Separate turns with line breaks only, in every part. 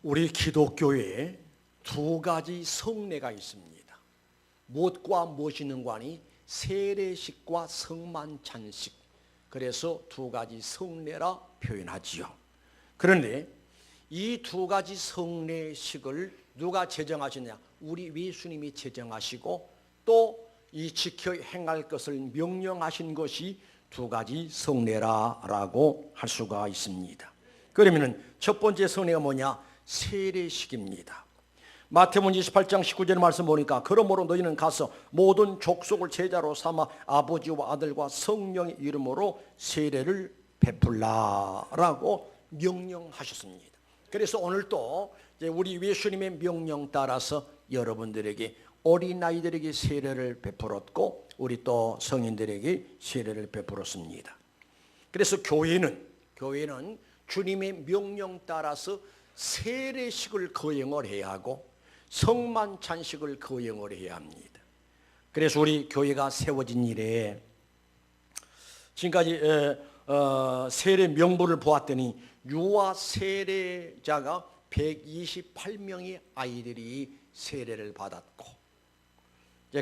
우리 기독교에 두 가지 성례가 있습니다. 무엇과 무엇이 있는 관이 세례식과 성만찬식. 그래서 두 가지 성례라 표현하지요. 그런데 이 두 가지 성례식을 누가 제정하셨냐? 우리 예수님이 제정하시고 또 이 지켜 행할 것을 명령하신 것이 두 가지 성례라고 할 수가 있습니다. 그러면은 첫 번째 성례가 뭐냐? 세례식입니다. 마태복음 28장 19절 말씀 보니까 그러므로 너희는 가서 모든 족속을 제자로 삼아 아버지와 아들과 성령의 이름으로 세례를 베풀라라고 명령하셨습니다. 그래서 오늘도 우리 예수님의 명령 따라서 여러분들에게 어린아이들에게 세례를 베풀었고 우리 또 성인들에게 세례를 베풀었습니다. 그래서 교회는 주님의 명령 따라서 세례식을 거행을 해야 하고 성만찬식을 거행을 해야 합니다. 그래서 우리 교회가 세워진 이래 지금까지 세례 명부를 보았더니 유아 세례자가 128명의 아이들이 세례를 받았고,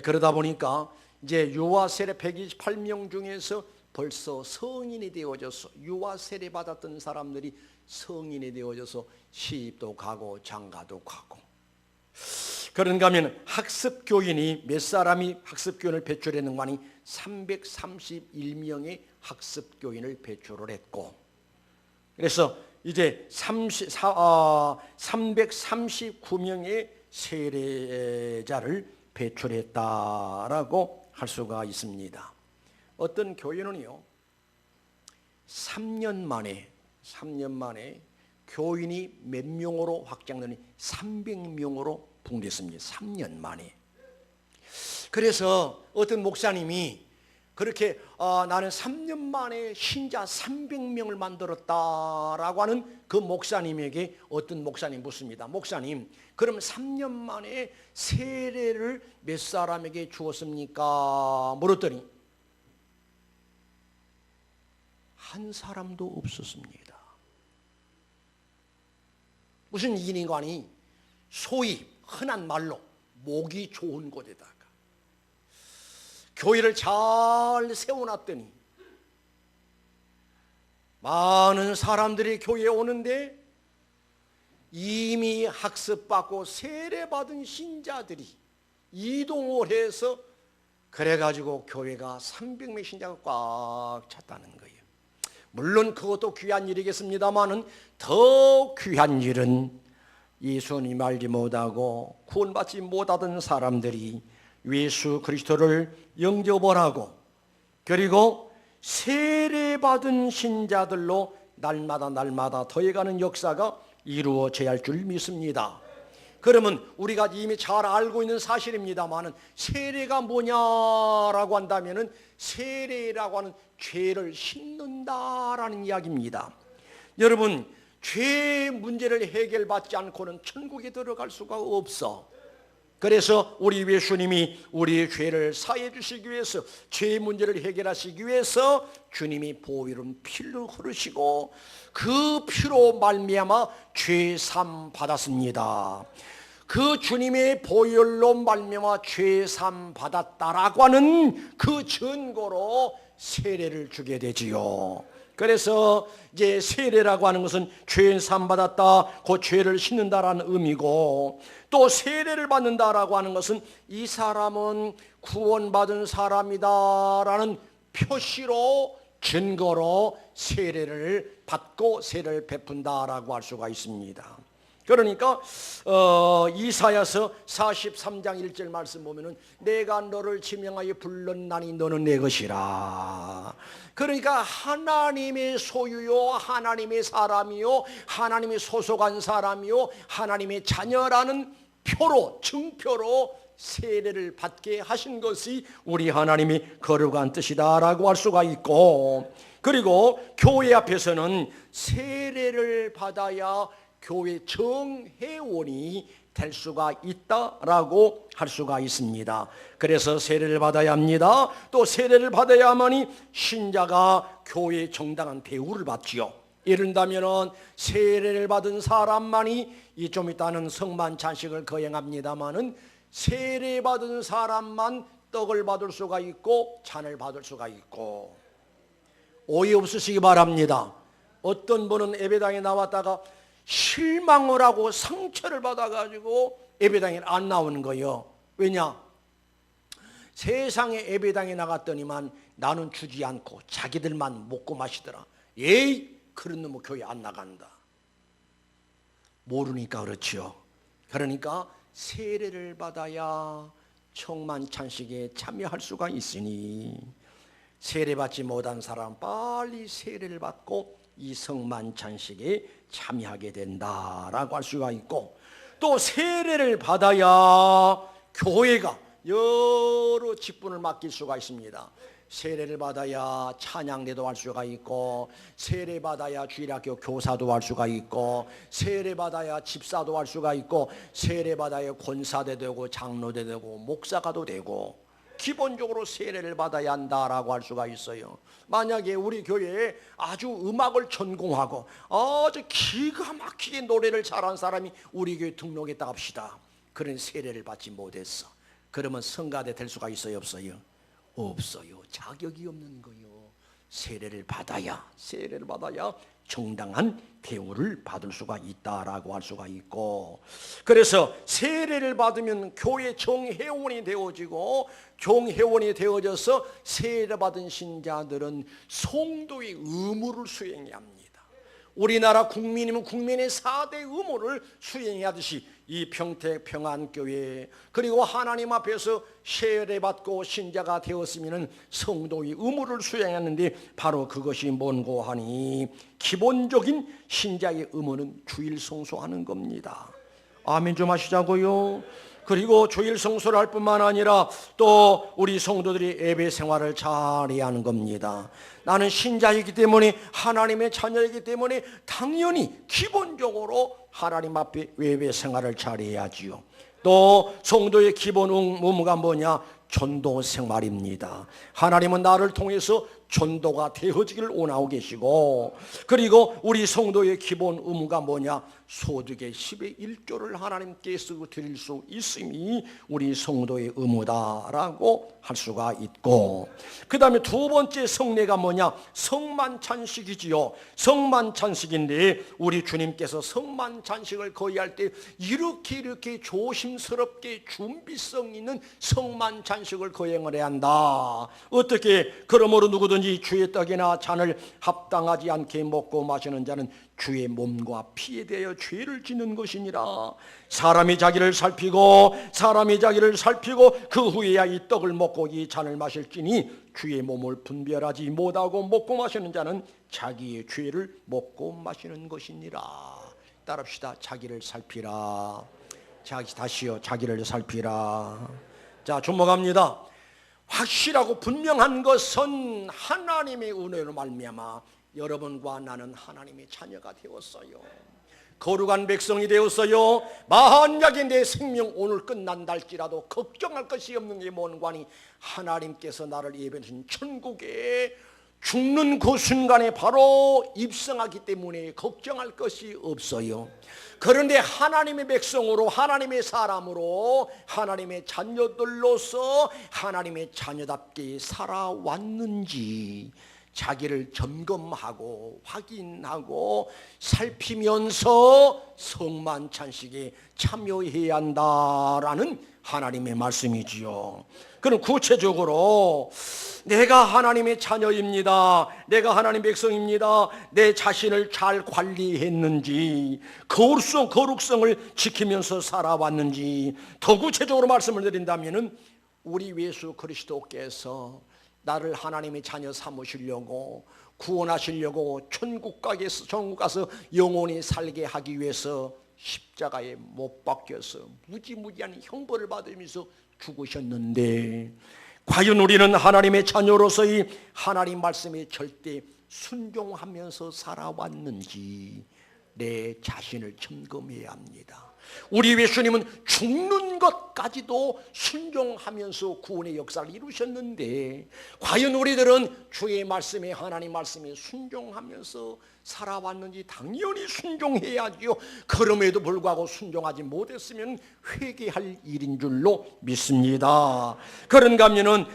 그러다 보니까 이제 유아 세례 128명 중에서 벌써 성인이 되어져서 유아 세례 받았던 사람들이 성인이 되어져서 시집도 가고 장가도 가고. 그런가 하면 학습교인이 몇 사람이 학습교인을 배출했는가 하니 331명의 학습교인을 배출을 했고, 그래서 이제 339명의 세례자를 배출했다라고 할 수가 있습니다. 어떤 교회는요 3년 만에 교인이 몇 명으로 확장되니 300명으로 붕괴했습니다. 3년 만에. 그래서 어떤 목사님이 그렇게 나는 3년 만에 신자 300명을 만들었다라고 하는 그 목사님에게 어떤 목사님 묻습니다. 목사님, 그럼 3년 만에 세례를 몇 사람에게 주었습니까? 물었더니 한 사람도 없었습니다. 무슨 일인가니 소위 흔한 말로 목이 좋은 곳에다가 교회를 잘 세워놨더니 많은 사람들이 교회에 오는데 이미 학습받고 세례받은 신자들이 이동을 해서 그래가지고 교회가 300명 신자가 꽉 찼다는 거예요. 물론 그것도 귀한 일이겠습니다만은 더 귀한 일은 예수님 알지 못하고 구원받지 못하던 사람들이 예수 그리스도를 영접을 하고 그리고 세례받은 신자들로 날마다 더해가는 역사가 이루어져야 할 줄 믿습니다. 그러면 우리가 이미 잘 알고 있는 사실입니다만은 세례가 뭐냐라고 한다면은 세례라고 하는 죄를 씻는다라는 이야기입니다. 여러분, 죄 문제를 해결받지 않고는 천국에 들어갈 수가 없어. 그래서 우리 예수님이 우리의 죄를 사해 주시기 위해서 죄 문제를 해결하시기 위해서 주님이 보혈은 피를 흐르시고 그 피로 말미암아 죄삼 받았습니다. 그 주님의 보혈로 말미암아 죄삼 받았다라고 하는 그 증거로 세례를 주게 되지요. 그래서 이제 세례라고 하는 것은 죄삼 받았다, 그 죄를 씻는다라는 의미고, 또 세례를 받는다라고 하는 것은 이 사람은 구원받은 사람이다라는 표시로 증거로 세례를 받고 세례를 베푼다라고 할 수가 있습니다. 그러니까 이사야서 43장 1절 말씀 보면은 내가 너를 지명하여 불렀나니 너는 내 것이라. 그러니까 하나님의 소유요, 하나님의 사람이요, 하나님의 소속한 사람이요, 하나님의 자녀라는 표로, 증표로 세례를 받게 하신 것이 우리 하나님이 거룩한 뜻이다라고 할 수가 있고, 그리고 교회 앞에서는 세례를 받아야 교회 정회원이 될 수가 있다라고 할 수가 있습니다. 그래서 세례를 받아야 합니다. 또 세례를 받아야만이 신자가 교회의 정당한 대우를 받지요. 이른다면은 세례를 받은 사람만이 이 좀 있다는 성만찬식을 거행합니다마는 세례 받은 사람만 떡을 받을 수가 있고 잔을 받을 수가 있고, 오해 없으시기 바랍니다. 어떤 분은 예배당에 나왔다가 실망을 하고 상처를 받아가지고 예배당에 안 나오는 거예요. 왜냐? 세상에 예배당에 나갔더니만 나는 주지 않고 자기들만 먹고 마시더라. 에이, 그런 놈은 교회 안 나간다. 모르니까 그렇죠. 그러니까 세례를 받아야 청만찬식에 참여할 수가 있으니 세례받지 못한 사람 빨리 세례를 받고 이 성만찬식에 참여하게 된다라고 할 수가 있고, 또 세례를 받아야 교회가 여러 직분을 맡길 수가 있습니다. 세례를 받아야 찬양대도 할 수가 있고, 세례 받아야 주일학교 교사도 할 수가 있고, 세례 받아야 집사도 할 수가 있고, 세례 받아야 권사도 되고 장로도 되고 목사가도 되고, 기본적으로 세례를 받아야 한다라고 할 수가 있어요. 만약에 우리 교회에 아주 음악을 전공하고 아주 기가 막히게 노래를 잘하는 사람이 우리 교회 등록했다 합시다. 그런 세례를 받지 못했어. 그러면 성가대 될 수가 있어요, 없어요? 없어요. 자격이 없는 거요. 세례를 받아야 정당한 대우를 받을 수가 있다라고 할 수가 있고, 그래서 세례를 받으면 교회 정회원이 되어지고, 정회원이 되어져서 세례받은 신자들은 성도의 의무를 수행해야 합니다. 우리나라 국민이면 국민의 4대 의무를 수행하듯이 이 평택 평안교회, 그리고 하나님 앞에서 세례받고 신자가 되었으면 성도의 의무를 수행하는데, 바로 그것이 뭔고 하니 기본적인 신자의 의무는 주일 성수하는 겁니다. 아멘 좀 하시자고요. 그리고 주일 성수를 할 뿐만 아니라 또 우리 성도들이 예배 생활을 잘해야 하는 겁니다. 나는 신자이기 때문에, 하나님의 자녀이기 때문에 당연히 기본적으로 하나님 앞에 예배 생활을 잘해야지요. 또 성도의 기본 의무가 뭐냐? 전도 생활입니다. 하나님은 나를 통해서 전도가 되어지기를 원하고 계시고, 그리고 우리 성도의 기본 의무가 뭐냐? 소득의 10의 1조를 하나님께서 드릴 수 있음이 우리 성도의 의무다라고 할 수가 있고, 그 다음에 두 번째 성례가 뭐냐? 성만찬식이지요. 성만찬식인데 우리 주님께서 성만찬식을 거의할 때 이렇게 조심스럽게 준비성 있는 성만찬식을 거행을 해야 한다. 어떻게? 그러므로 누구든지 주의 떡이나 잔을 합당하지 않게 먹고 마시는 자는 주의 몸과 피에 대하여 죄를 짓는 것이니라. 사람이 자기를 살피고 그 후에야 이 떡을 먹고 이 잔을 마실지니 주의 몸을 분별하지 못하고 먹고 마시는 자는 자기의 죄를 먹고 마시는 것이니라. 따라합시다. 자기를 살피라. 다시요. 자기를 살피라. 자, 주목합니다. 확실하고 분명한 것은 하나님의 은혜로 말미암아 여러분과 나는 하나님의 자녀가 되었어요. 거룩한 백성이 되었어요. 만약에 내 생명 오늘 끝난달지라도 걱정할 것이 없는 게 뭔가니, 하나님께서 나를 예배하신 천국에 죽는 그 순간에 바로 입성하기 때문에 걱정할 것이 없어요. 그런데 하나님의 백성으로, 하나님의 사람으로, 하나님의 자녀들로서 하나님의 자녀답게 살아왔는지 자기를 점검하고 확인하고 살피면서 성만찬식에 참여해야 한다라는 하나님의 말씀이지요. 그럼 구체적으로 내가 하나님의 자녀입니다, 내가 하나님의 백성입니다, 내 자신을 잘 관리했는지, 거룩성을 지키면서 살아왔는지, 더 구체적으로 말씀을 드린다면 우리 예수 그리스도께서 나를 하나님의 자녀 삼으시려고, 구원하시려고 천국 가서 영원히 살게 하기 위해서 십자가에 못 박혀서 무지무지한 형벌을 받으면서 죽으셨는데, 과연 우리는 하나님의 자녀로서의 하나님 말씀에 절대 순종하면서 살아왔는지, 내 자신을 점검해야 합니다. 우리 예수님은 죽는 것까지도 순종하면서 구원의 역사를 이루셨는데 과연 우리들은 주의 말씀에, 하나님 말씀에 순종하면서 살아왔는지? 당연히 순종해야지요. 그럼에도 불구하고 순종하지 못했으면 회개할 일인 줄로 믿습니다. 그런가 하면은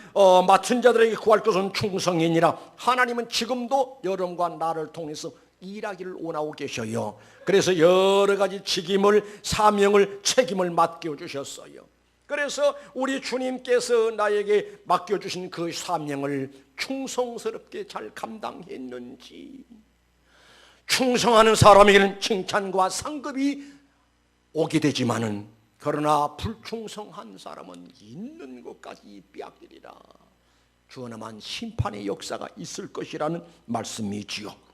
맡은 자들에게 구할 것은 충성이니라. 하나님은 지금도 여러분과 나를 통해서 일하기를 원하고 계셔요. 그래서 여러 가지 직임을, 사명을, 책임을 맡겨주셨어요. 그래서 우리 주님께서 나에게 맡겨주신 그 사명을 충성스럽게 잘 감당했는지, 충성하는 사람에게는 칭찬과 상급이 오게 되지만은, 그러나 불충성한 사람은 있는 것까지 빼앗기리라. 주어나만 심판의 역사가 있을 것이라는 말씀이지요.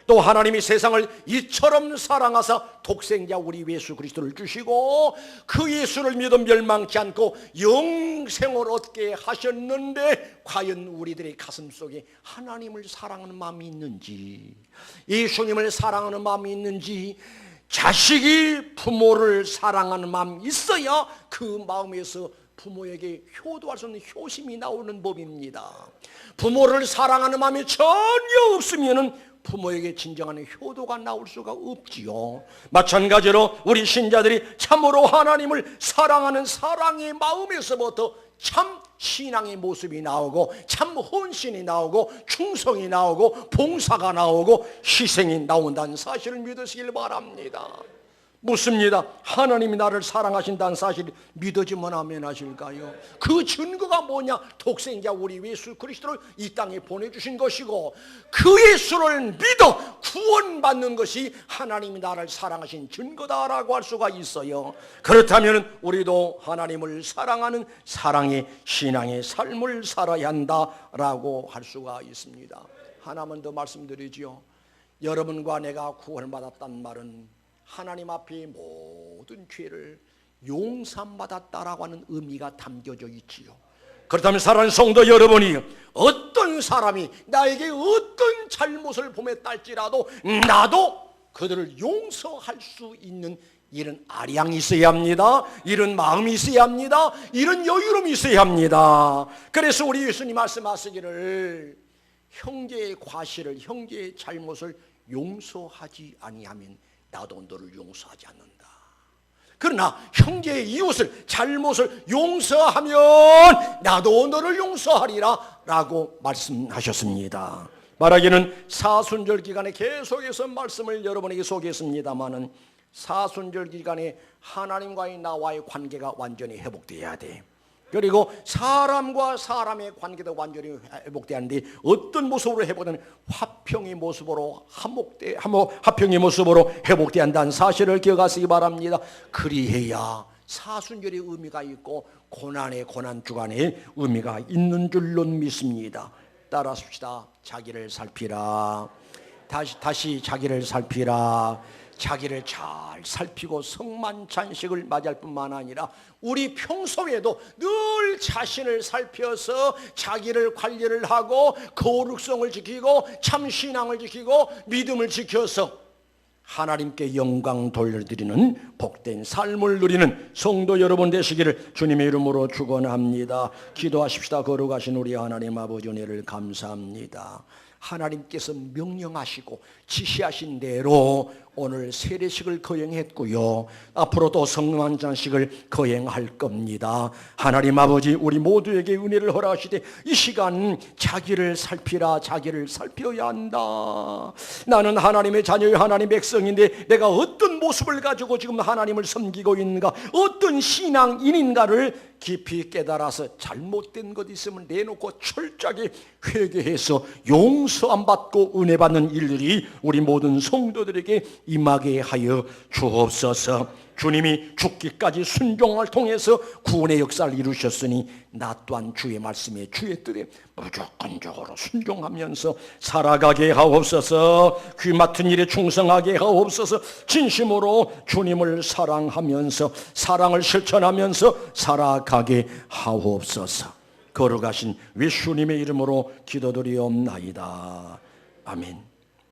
또 하나님이 세상을 이처럼 사랑하사 독생자 우리 예수 그리스도를 주시고 그 예수를 믿어 멸망치 않고 영생을 얻게 하셨는데, 과연 우리들의 가슴속에 하나님을 사랑하는 마음이 있는지, 예수님을 사랑하는 마음이 있는지, 자식이 부모를 사랑하는 마음이 있어야 그 마음에서 부모에게 효도할 수 있는 효심이 나오는 법입니다. 부모를 사랑하는 마음이 전혀 없으면은 부모에게 진정한 효도가 나올 수가 없지요. 마찬가지로 우리 신자들이 참으로 하나님을 사랑하는 사랑의 마음에서부터 참 신앙의 모습이 나오고, 참 헌신이 나오고, 충성이 나오고, 봉사가 나오고, 희생이 나온다는 사실을 믿으시길 바랍니다. 묻습니다. 하나님이 나를 사랑하신다는 사실을 믿어지면 아멘 하실까요? 그 증거가 뭐냐? 독생자 우리 예수 그리스도를 이 땅에 보내주신 것이고, 그 예수를 믿어 구원받는 것이 하나님이 나를 사랑하신 증거다라고 할 수가 있어요. 그렇다면 우리도 하나님을 사랑하는 사랑의 신앙의 삶을 살아야 한다라고 할 수가 있습니다. 하나만 더 말씀드리지요. 여러분과 내가 구원을 받았단 말은 하나님 앞에 모든 죄를 용서받았다라고 하는 의미가 담겨져 있지요. 그렇다면 사랑하는 성도 여러분이, 어떤 사람이 나에게 어떤 잘못을 범했다 할지라도 나도 그들을 용서할 수 있는 이런 아량이 있어야 합니다. 이런 마음이 있어야 합니다. 이런 여유로움이 있어야 합니다. 그래서 우리 예수님 말씀하시기를, 형제의 과실을, 형제의 잘못을 용서하지 아니하면 나도 너를 용서하지 않는다. 그러나 형제의 이웃을, 잘못을 용서하면 나도 너를 용서하리라 라고 말씀하셨습니다. 말하기는 사순절 기간에 계속해서 말씀을 여러분에게 소개했습니다마는, 사순절 기간에 하나님과의 나와의 관계가 완전히 회복되어야 돼. 그리고 사람과 사람의 관계도 완전히 회복돼야 하는데, 어떤 모습으로 회복되는? 화평의 모습으로, 화평의 모습으로 회복돼야 한다는 사실을 기억하시기 바랍니다. 그리해야 사순절의 의미가 있고 고난의 고난 주간의 의미가 있는 줄로 믿습니다. 따라합시다. 자기를 살피라. 다시 자기를 살피라. 자기를 잘 살피고 성만찬식을 맞이할 뿐만 아니라 우리 평소에도 늘 자신을 살펴서 자기를 관리를 하고 거룩성을 지키고 참신앙을 지키고 믿음을 지켜서 하나님께 영광 돌려드리는 복된 삶을 누리는 성도 여러분 되시기를 주님의 이름으로 축원합니다. 기도하십시다. 거룩하신 우리 하나님 아버지, 은혜를 감사합니다. 하나님께서 명령하시고 지시하신 대로 오늘 세례식을 거행했고요, 앞으로도 성만찬식을 거행할 겁니다. 하나님 아버지, 우리 모두에게 은혜를 허락하시되 이 시간 자기를 살피라. 자기를 살펴야 한다. 나는 하나님의 자녀요 하나님의 백성인데 내가 어떤 모습을 가지고 지금 하나님을 섬기고 있는가, 어떤 신앙인인가를 깊이 깨달아서 잘못된 것 있으면 내놓고 철저하게 회개해서 용서 안 받고 은혜 받는 일들이 우리 모든 성도들에게 임하게 하여 주옵소서. 주님이 죽기까지 순종을 통해서 구원의 역사를 이루셨으니 나 또한 주의 말씀에, 주의 뜻에 무조건적으로 순종하면서 살아가게 하옵소서. 귀 맡은 일에 충성하게 하옵소서. 진심으로 주님을 사랑하면서, 사랑을 실천하면서 살아가게 하옵소서. 거룩하신 예수님의 이름으로 기도드리옵나이다. 아멘.